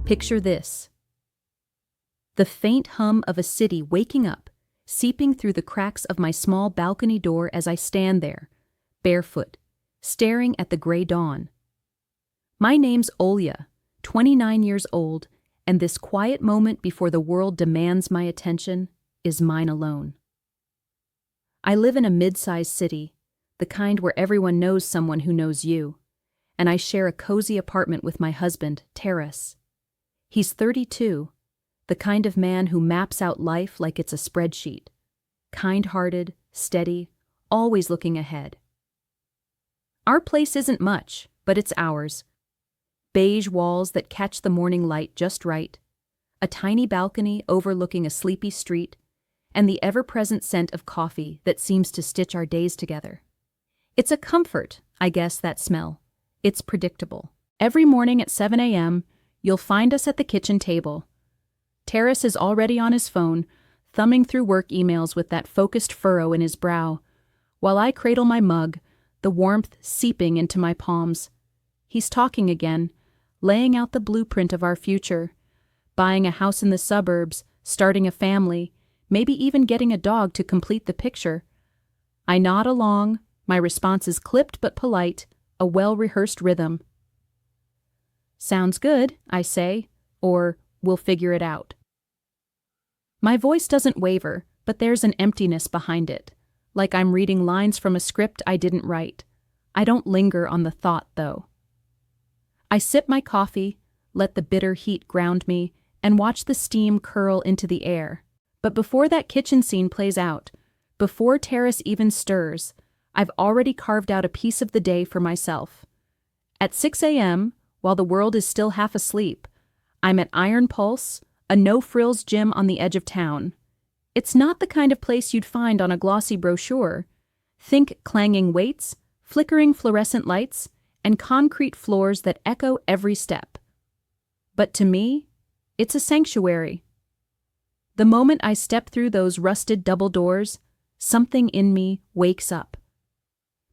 Picture this: the faint hum of a city waking up, seeping through the cracks of my small balcony door as I stand there, barefoot, staring at the gray dawn. My name's Olya, 29 years old, and this quiet moment before the world demands my attention is mine alone. I live in a mid-sized city, the kind where everyone knows someone who knows you, and I share a cozy apartment with my husband, Taras. He's 32, the kind of man who maps out life like it's a spreadsheet. Kind-hearted, steady, always looking ahead. Our place isn't much, but it's ours. Beige walls that catch the morning light just right, a tiny balcony overlooking a sleepy street, and the ever-present scent of coffee that seems to stitch our days together. It's a comfort, I guess, that smell. It's predictable. Every morning at 7 a.m., you'll find us at the kitchen table. Taras is already on his phone, thumbing through work emails with that focused furrow in his brow, while I cradle my mug, the warmth seeping into my palms. He's talking again, laying out the blueprint of our future, buying a house in the suburbs, starting a family, maybe even getting a dog to complete the picture. I nod along, my response is clipped but polite, a well-rehearsed rhythm. "Sounds good," I say, or "we'll figure it out." My voice doesn't waver, but there's an emptiness behind it, like I'm reading lines from a script I didn't write. I don't linger on the thought, though. I sip my coffee, let the bitter heat ground me, and watch the steam curl into the air. But before that kitchen scene plays out, before Taras even stirs, I've already carved out a piece of the day for myself. At 6 a.m., while the world is still half asleep, I'm at Iron Pulse, a no-frills gym on the edge of town. It's not the kind of place you'd find on a glossy brochure. Think clanging weights, flickering fluorescent lights, and concrete floors that echo every step. But to me, it's a sanctuary. The moment I step through those rusted double doors, something in me wakes up.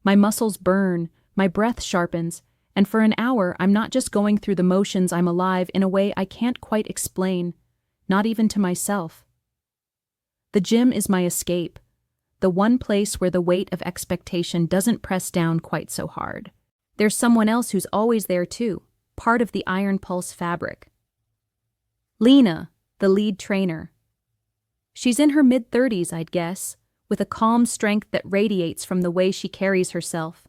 My muscles burn, my breath sharpens, and for an hour I'm not just going through the motions, I'm alive in a way I can't quite explain, not even to myself. The gym is my escape, the one place where the weight of expectation doesn't press down quite so hard. There's someone else who's always there too, part of the Iron Pulse fabric. Lena, the lead trainer. She's in her mid-30s, I'd guess, with a calm strength that radiates from the way she carries herself.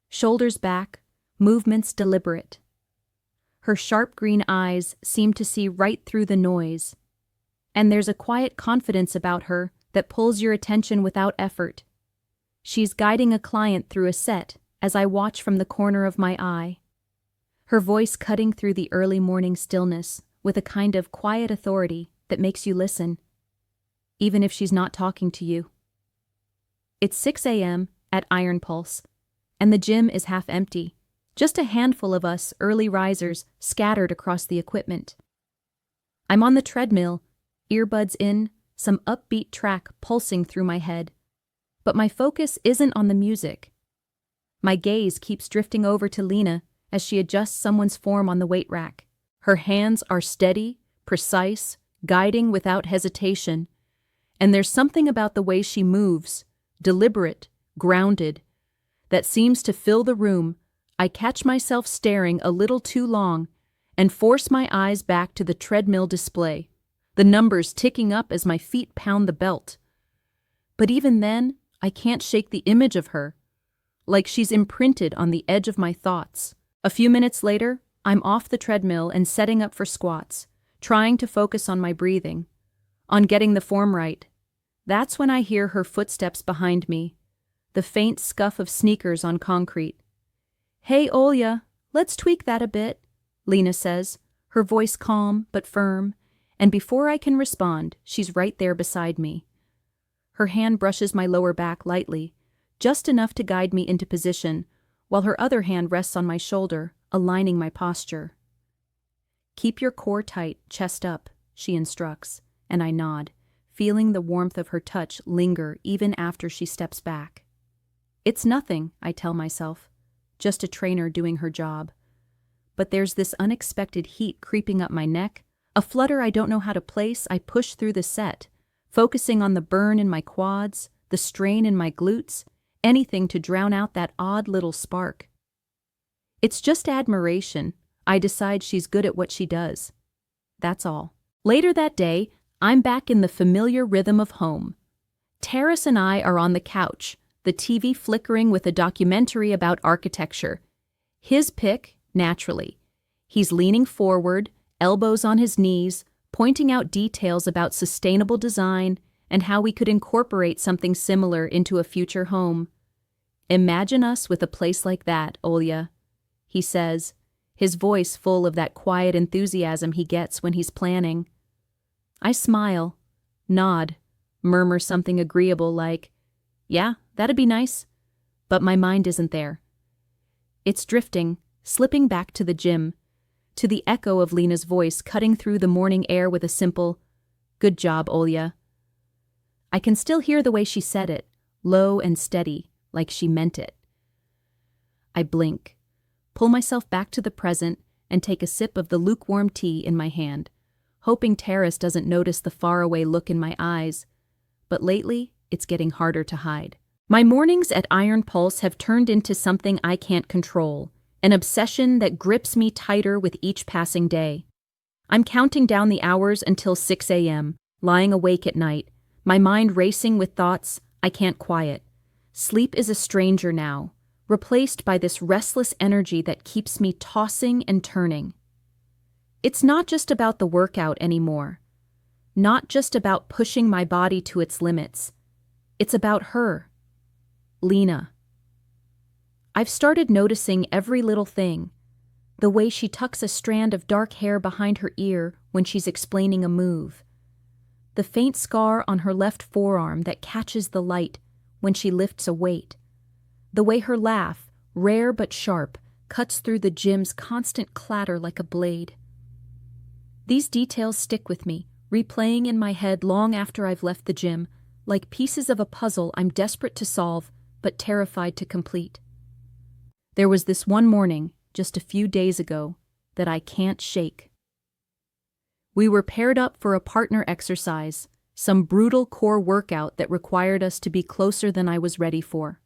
Shoulders back, movements deliberate. Her sharp green eyes seem to see right through the noise. And there's a quiet confidence about her that pulls your attention without effort. She's guiding a client through a set as I watch from the corner of my eye. Her voice cutting through the early morning stillness with a kind of quiet authority that makes you listen, even if she's not talking to you. It's 6 a.m. at Iron Pulse, and the gym is half empty, just a handful of us early risers scattered across the equipment. I'm on the treadmill, earbuds in, some upbeat track pulsing through my head. But my focus isn't on the music. My gaze keeps drifting over to Lena as she adjusts someone's form on the weight rack. Her hands are steady, precise, guiding without hesitation, and there's something about the way she moves, deliberate, grounded, that seems to fill the room. I catch myself staring a little too long and force my eyes back to the treadmill display, the numbers ticking up as my feet pound the belt. But even then, I can't shake the image of her, like she's imprinted on the edge of my thoughts. A few minutes later, I'm off the treadmill and setting up for squats, trying to focus on my breathing, on getting the form right. That's when I hear her footsteps behind me, the faint scuff of sneakers on concrete. "Hey, Olya, let's tweak that a bit," Lena says, her voice calm but firm, and before I can respond, she's right there beside me. Her hand brushes my lower back lightly, just enough to guide me into position, while her other hand rests on my shoulder, aligning my posture. "Keep your core tight, chest up," she instructs, and I nod, feeling the warmth of her touch linger even after she steps back. It's nothing, I tell myself, just a trainer doing her job. but there's this unexpected heat creeping up my neck, a flutter I don't know how to place. I push through the set, focusing on the burn in my quads, the strain in my glutes, anything to drown out that odd little spark. It's just admiration. I decide she's good at what she does. That's all. Later that day, I'm back in the familiar rhythm of home. Terrace and I are on the couch, the TV flickering with a documentary about architecture. His pick, naturally. He's leaning forward, elbows on his knees, pointing out details about sustainable design and how we could incorporate something similar into a future home. Imagine us with a place like that, Olya, he says, his voice full of that quiet enthusiasm he gets when he's planning. I smile, nod, murmur something agreeable like, yeah, that'd be nice, but my mind isn't there. It's drifting, slipping back to the gym, to the echo of Lena's voice cutting through the morning air with a simple, good job, Olya. I can still hear the way she said it, low and steady, like she meant it. I blink, pull myself back to the present, and take a sip of the lukewarm tea in my hand, hoping Terrace doesn't notice the faraway look in my eyes, but lately it's getting harder to hide. My mornings at Iron Pulse have turned into something I can't control, an obsession that grips me tighter with each passing day. I'm counting down the hours until 6 a.m., lying awake at night, my mind racing with thoughts I can't quiet. Sleep is a stranger now, replaced by this restless energy that keeps me tossing and turning. It's not just about the workout anymore, not just about pushing my body to its limits. It's about her, Lena. I've started noticing every little thing, the way she tucks a strand of dark hair behind her ear when she's explaining a move, the faint scar on her left forearm that catches the light when she lifts a weight, the way her laugh, rare but sharp, cuts through the gym's constant clatter like a blade. These details stick with me, replaying in my head long after I've left the gym, like pieces of a puzzle I'm desperate to solve but terrified to complete. There was this one morning, just a few days ago, that I can't shake. We were paired up for a partner exercise, some brutal core workout that required us to be closer than I was ready for.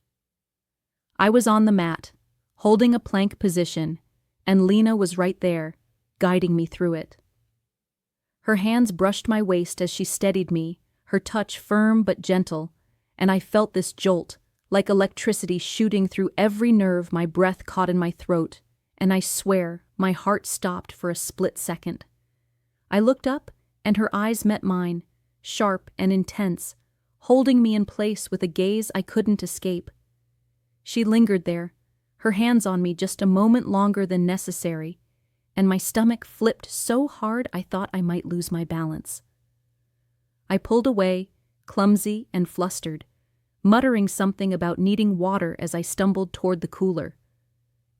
I was on the mat, holding a plank position, and Lena was right there, guiding me through it. Her hands brushed my waist as she steadied me, her touch firm but gentle, and I felt this jolt, like electricity shooting through every nerve. My breath caught in my throat, and I swear my heart stopped for a split second. I looked up, and her eyes met mine, sharp and intense, holding me in place with a gaze I couldn't escape. She lingered there, her hands on me just a moment longer than necessary, and my stomach flipped so hard I thought I might lose my balance. I pulled away, clumsy and flustered, muttering something about needing water as I stumbled toward the cooler.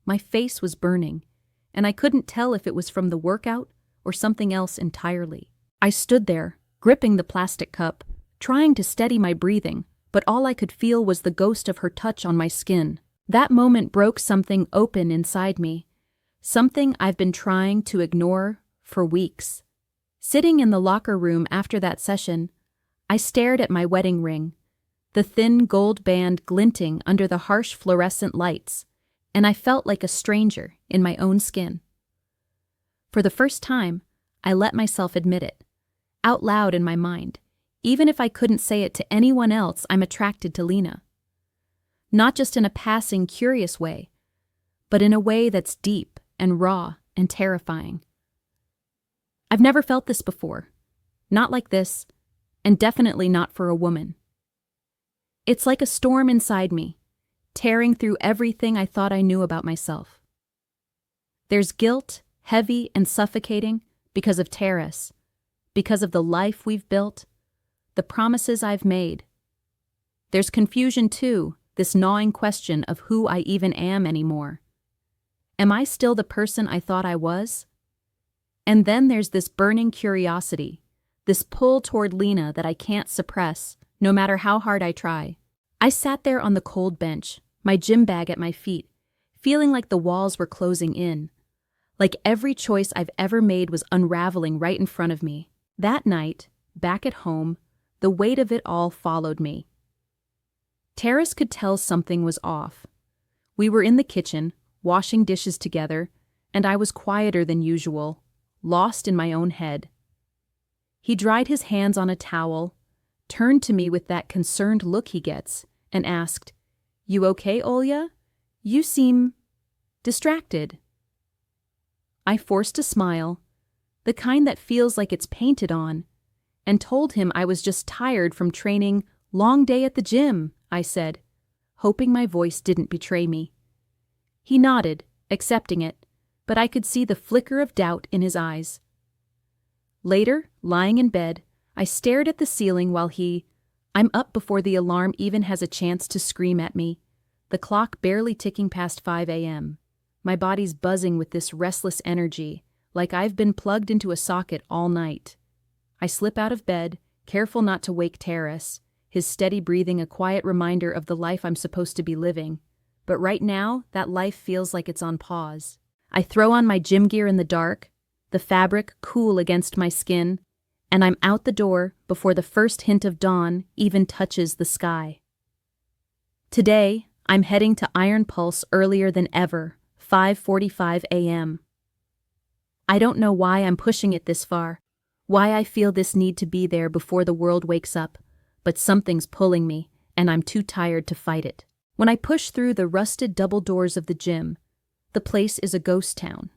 My face was burning, and I couldn't tell if it was from the workout or something else entirely. I stood there, gripping the plastic cup, trying to steady my breathing, but all I could feel was the ghost of her touch on my skin. That moment broke something open inside me, something I've been trying to ignore for weeks. Sitting in the locker room after that session, I stared at my wedding ring, the thin gold band glinting under the harsh fluorescent lights, and I felt like a stranger in my own skin. For the first time, I let myself admit it, out loud in my mind. Even if I couldn't say it to anyone else, I'm attracted to Lena. Not just in a passing, curious way, but in a way that's deep and raw and terrifying. I've never felt this before, not like this, and definitely not for a woman. It's like a storm inside me, tearing through everything I thought I knew about myself. There's guilt, heavy and suffocating, because of Terrace, because of the life we've built, the promises I've made. There's confusion too, this gnawing question of who I even am anymore. Am I still the person I thought I was? And then there's this burning curiosity, this pull toward Lena that I can't suppress, no matter how hard I try. I sat there on the cold bench, my gym bag at my feet, feeling like the walls were closing in, like every choice I've ever made was unraveling right in front of me. That night, back at home, the weight of it all followed me. Terrace could tell something was off. We were in the kitchen, washing dishes together, and I was quieter than usual, lost in my own head. He dried his hands on a towel, turned to me with that concerned look he gets, and asked, "You okay, Olya? You seem distracted." I forced a smile, the kind that feels like it's painted on, and told him I was just tired from training. "Long day at the gym," I said, hoping my voice didn't betray me. He nodded, accepting it, but I could see the flicker of doubt in his eyes. Later, lying in bed, I stared at the ceiling while I'm up before the alarm even has a chance to scream at me, the clock barely ticking past 5 a.m. My body's buzzing with this restless energy, like I've been plugged into a socket all night. I slip out of bed, careful not to wake Terrace, his steady breathing a quiet reminder of the life I'm supposed to be living. But right now, that life feels like it's on pause. I throw on my gym gear in the dark, the fabric cool against my skin, and I'm out the door before the first hint of dawn even touches the sky. Today, I'm heading to Iron Pulse earlier than ever, 5:45 a.m. I don't know why I'm pushing it this far, why I feel this need to be there before the world wakes up, but something's pulling me, and I'm too tired to fight it. When I push through the rusted double doors of the gym, the place is a ghost town.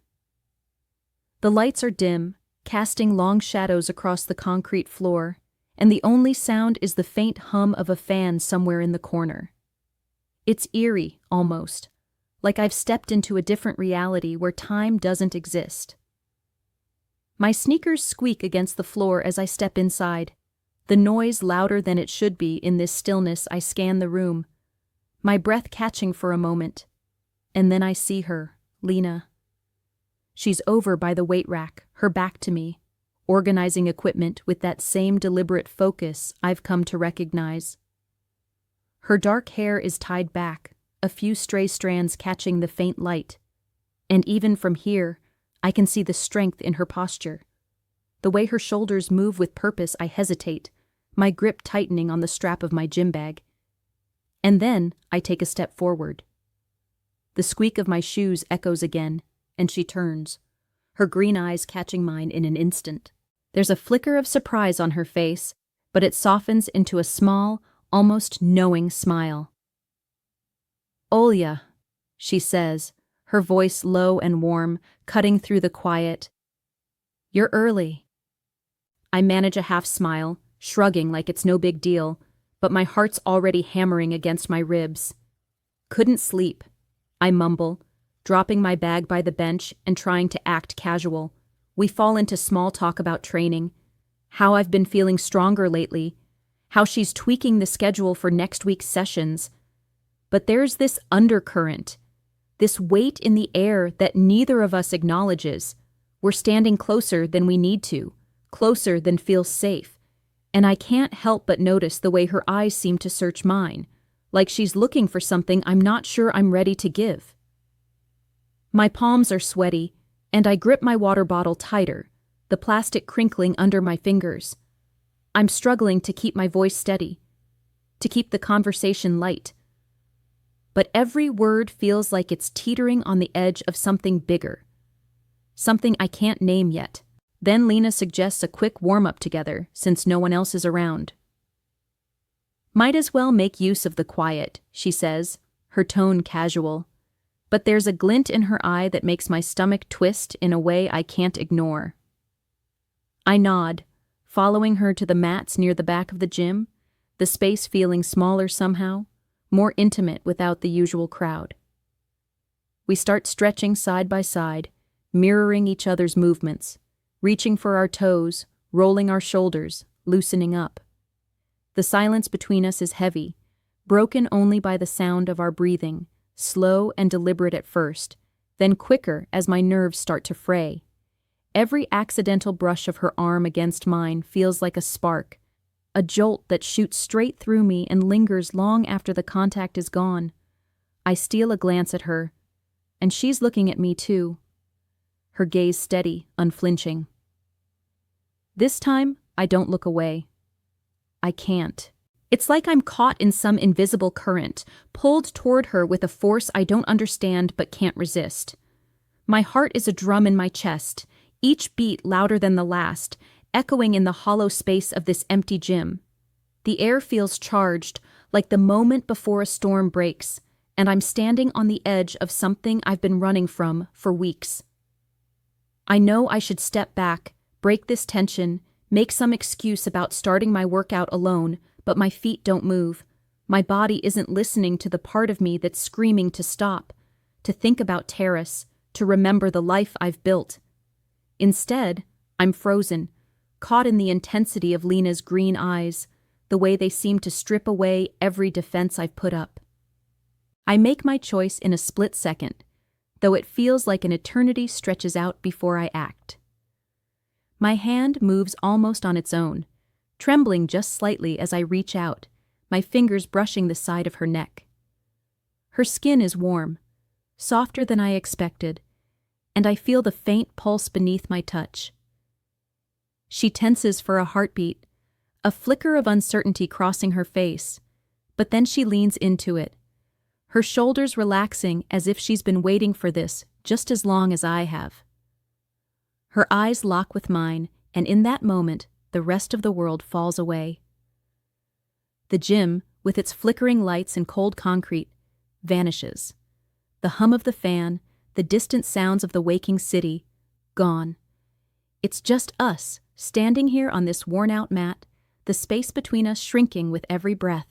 The lights are dim, casting long shadows across the concrete floor, and the only sound is the faint hum of a fan somewhere in the corner. It's eerie, almost, like I've stepped into a different reality where time doesn't exist. My sneakers squeak against the floor as I step inside, the noise louder than it should be in this stillness. I scan the room, my breath catching for a moment, and then I see her, Lena. She's over by the weight rack, her back to me, organizing equipment with that same deliberate focus I've come to recognize. Her dark hair is tied back, a few stray strands catching the faint light, and even from here, I can see the strength in her posture. The way her shoulders move with purpose, I hesitate, my grip tightening on the strap of my gym bag. And then I take a step forward. The squeak of my shoes echoes again, and she turns, her green eyes catching mine in an instant. There's a flicker of surprise on her face, but it softens into a small, almost knowing smile. "Olya," she says, her voice low and warm, cutting through the quiet. "You're early." I manage a half smile, shrugging like it's no big deal, but my heart's already hammering against my ribs. "Couldn't sleep," I mumble, dropping my bag by the bench and trying to act casual. We fall into small talk about training, how I've been feeling stronger lately, how she's tweaking the schedule for next week's sessions. But there's this undercurrent, this weight in the air that neither of us acknowledges. We're standing closer than we need to, closer than feels safe, and I can't help but notice the way her eyes seem to search mine, like she's looking for something I'm not sure I'm ready to give. My palms are sweaty, and I grip my water bottle tighter, the plastic crinkling under my fingers. I'm struggling to keep my voice steady, to keep the conversation light. But every word feels like it's teetering on the edge of something bigger, something I can't name yet. Then Lena suggests a quick warm-up together, since no one else is around. "Might as well make use of the quiet," she says, her tone casual. But there's a glint in her eye that makes my stomach twist in a way I can't ignore. I nod, following her to the mats near the back of the gym, the space feeling smaller somehow, more intimate without the usual crowd. We start stretching side by side, mirroring each other's movements, reaching for our toes, rolling our shoulders, loosening up. The silence between us is heavy, broken only by the sound of our breathing, slow and deliberate at first, then quicker as my nerves start to fray. Every accidental brush of her arm against mine feels like a spark, a jolt that shoots straight through me and lingers long after the contact is gone. I steal a glance at her, and she's looking at me too. her gaze steady, unflinching. This time, I don't look away. I can't. It's like I'm caught in some invisible current, pulled toward her with a force I don't understand but can't resist. My heart is a drum in my chest, each beat louder than the last, echoing in the hollow space of this empty gym. The air feels charged, like the moment before a storm breaks, and I'm standing on the edge of something I've been running from for weeks. I know I should step back, break this tension, make some excuse about starting my workout alone, but my feet don't move. My body isn't listening to the part of me that's screaming to stop, to think about Terrace, to remember the life I've built. Instead, I'm frozen, caught in the intensity of Lena's green eyes, the way they seem to strip away every defense I've put up. I make my choice in a split second, though it feels like an eternity stretches out before I act. My hand moves almost on its own, trembling just slightly as I reach out, my fingers brushing the side of her neck. Her skin is warm, softer than I expected, and I feel the faint pulse beneath my touch. She tenses for a heartbeat, a flicker of uncertainty crossing her face, but then she leans into it, her shoulders relaxing as if she's been waiting for this just as long as I have. Her eyes lock with mine, and in that moment, the rest of the world falls away. The gym, with its flickering lights and cold concrete, vanishes. The hum of the fan, the distant sounds of the waking city, gone. It's just us, standing here on this worn-out mat, the space between us shrinking with every breath.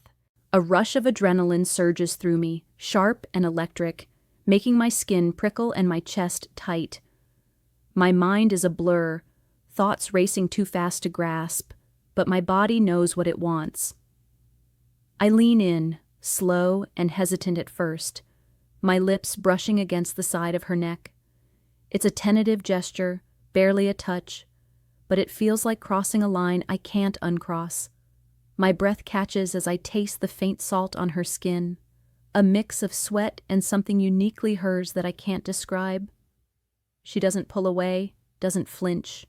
A rush of adrenaline surges through me, sharp and electric, making my skin prickle and my chest tight. My mind is a blur, thoughts racing too fast to grasp, but my body knows what it wants. I lean in, slow and hesitant at first, my lips brushing against the side of her neck. It's a tentative gesture, barely a touch, but it feels like crossing a line I can't uncross. My breath catches as I taste the faint salt on her skin, a mix of sweat and something uniquely hers that I can't describe. She doesn't pull away, doesn't flinch.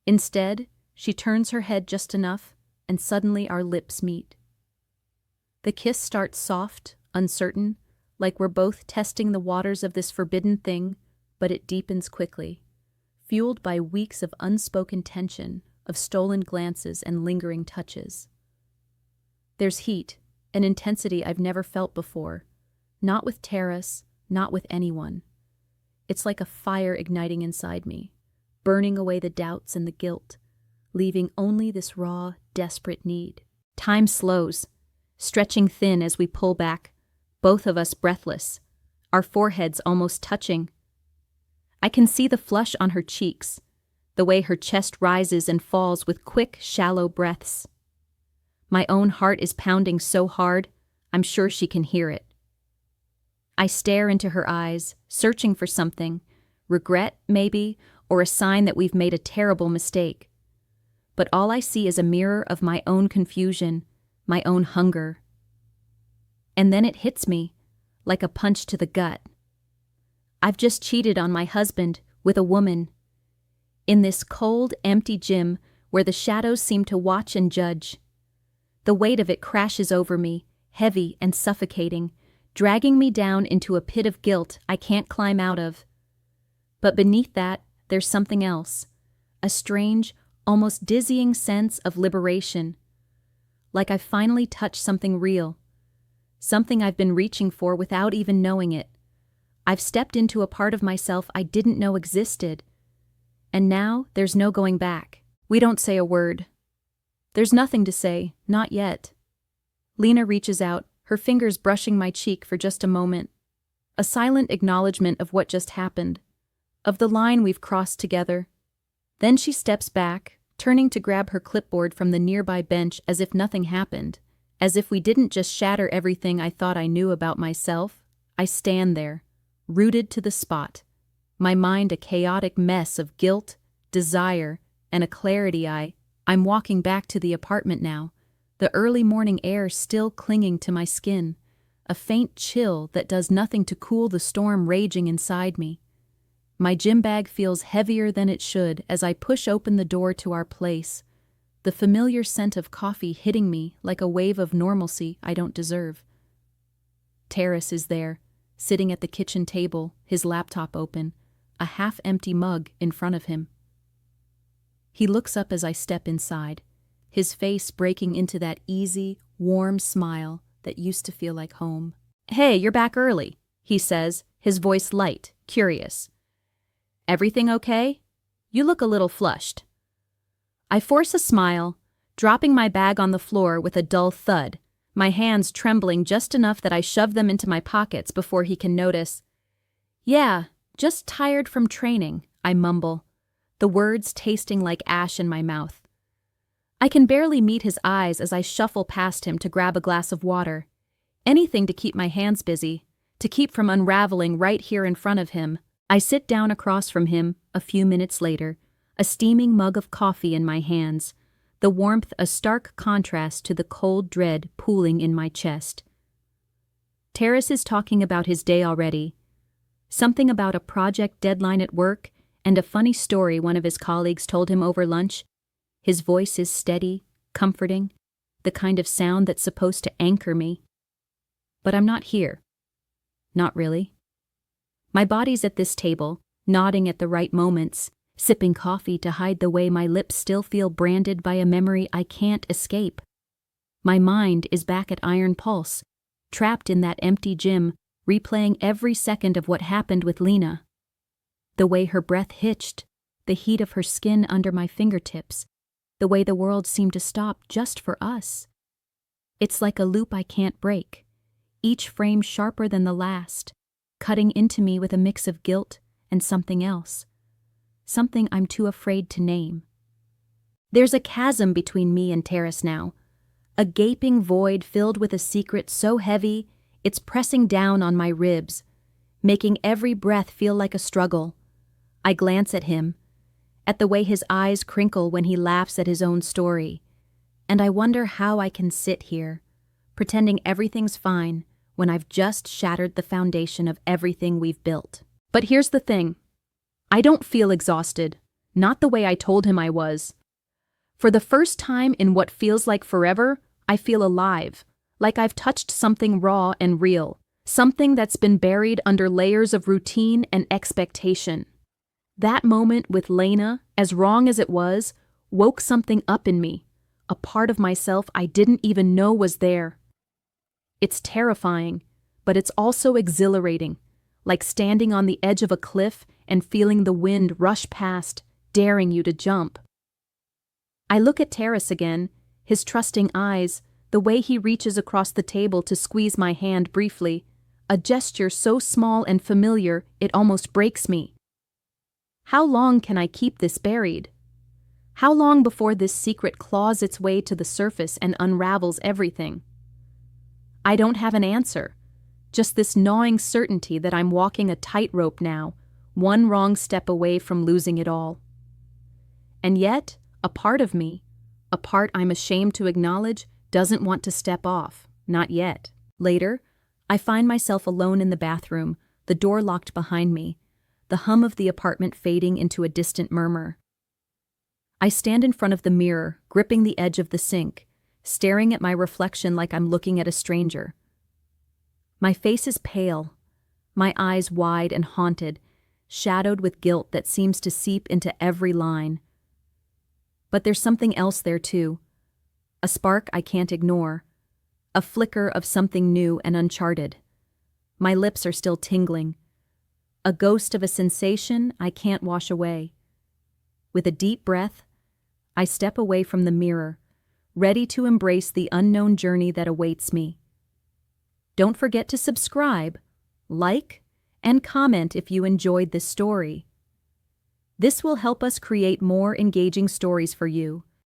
Instead, she turns her head just enough, and suddenly our lips meet. The kiss starts soft, uncertain, like we're both testing the waters of this forbidden thing, but it deepens quickly, fueled by weeks of unspoken tension, of stolen glances and lingering touches. There's heat, an intensity I've never felt before, not with Terrace, not with anyone. It's like a fire igniting inside me, burning away the doubts and the guilt, leaving only this raw, desperate need. Time slows, stretching thin as we pull back, both of us breathless, our foreheads almost touching. I can see the flush on her cheeks, the way her chest rises and falls with quick, shallow breaths. My own heart is pounding so hard, I'm sure she can hear it. I stare into her eyes, searching for something, regret, maybe, or a sign that we've made a terrible mistake. But all I see is a mirror of my own confusion, my own hunger. And then it hits me, like a punch to the gut. I've just cheated on my husband with a woman. In this cold, empty gym where the shadows seem to watch and judge. The weight of it crashes over me, heavy and suffocating, dragging me down into a pit of guilt I can't climb out of. But beneath that, there's something else, a strange, almost dizzying sense of liberation. Like I've finally touched something real, something I've been reaching for without even knowing it. I've stepped into a part of myself I didn't know existed. And now there's no going back. We don't say a word. There's nothing to say, not yet. Lena reaches out, her fingers brushing my cheek for just a moment. A silent acknowledgement of what just happened, of the line we've crossed together. Then she steps back, turning to grab her clipboard from the nearby bench as if nothing happened, as if we didn't just shatter everything I thought I knew about myself. I stand there, rooted to the spot, my mind a chaotic mess of guilt, desire, and a clarity. I'm walking back to the apartment now, the early morning air still clinging to my skin, a faint chill that does nothing to cool the storm raging inside me. My gym bag feels heavier than it should as I push open the door to our place, the familiar scent of coffee hitting me like a wave of normalcy I don't deserve. Terrace is there, sitting at the kitchen table, his laptop open, a half-empty mug in front of him. He looks up as I step inside, his face breaking into that easy, warm smile that used to feel like home. "Hey, you're back early," he says, his voice light, curious. "Everything okay? You look a little flushed." I force a smile, dropping my bag on the floor with a dull thud, my hands trembling just enough that I shove them into my pockets before he can notice. "Yeah, just tired from training," I mumble, the words tasting like ash in my mouth. I can barely meet his eyes as I shuffle past him to grab a glass of water. Anything to keep my hands busy, to keep from unraveling right here in front of him. I sit down across from him a few minutes later, a steaming mug of coffee in my hands, the warmth a stark contrast to the cold dread pooling in my chest. Terrace is talking about his day already. Something about a project deadline at work and a funny story one of his colleagues told him over lunch. His voice is steady, comforting, the kind of sound that's supposed to anchor me. But I'm not here. Not really. My body's at this table, nodding at the right moments, sipping coffee to hide the way my lips still feel branded by a memory I can't escape. My mind is back at Iron Pulse, trapped in that empty gym, replaying every second of what happened with Lena. The way her breath hitched, the heat of her skin under my fingertips, the way the world seemed to stop just for us. It's like a loop I can't break, each frame sharper than the last, cutting into me with a mix of guilt and something else. Something I'm too afraid to name. There's a chasm between me and Terrace now, a gaping void filled with a secret so heavy it's pressing down on my ribs, making every breath feel like a struggle. I glance at him, at the way his eyes crinkle when he laughs at his own story, and I wonder how I can sit here, pretending everything's fine when I've just shattered the foundation of everything we've built. But here's the thing. I don't feel exhausted, not the way I told him I was. For the first time in what feels like forever, I feel alive, like I've touched something raw and real, something that's been buried under layers of routine and expectation. That moment with Lena, as wrong as it was, woke something up in me, a part of myself I didn't even know was there. It's terrifying, but it's also exhilarating, like standing on the edge of a cliff and feeling the wind rush past, daring you to jump. I look at Terrace again, his trusting eyes, the way he reaches across the table to squeeze my hand briefly, a gesture so small and familiar it almost breaks me. How long can I keep this buried? How long before this secret claws its way to the surface and unravels everything? I don't have an answer, just this gnawing certainty that I'm walking a tightrope now, one wrong step away from losing it all. And yet, a part of me, a part I'm ashamed to acknowledge, doesn't want to step off, not yet. Later, I find myself alone in the bathroom, the door locked behind me, the hum of the apartment fading into a distant murmur. I stand in front of the mirror, gripping the edge of the sink, staring at my reflection like I'm looking at a stranger. My face is pale, my eyes wide and haunted, shadowed with guilt that seems to seep into every line. But there's something else there too, a spark I can't ignore, a flicker of something new and uncharted. My lips are still tingling, a ghost of a sensation I can't wash away. With a deep breath, I step away from the mirror, ready to embrace the unknown journey that awaits me. Don't forget to subscribe, like, and comment if you enjoyed this story. This will help us create more engaging stories for you.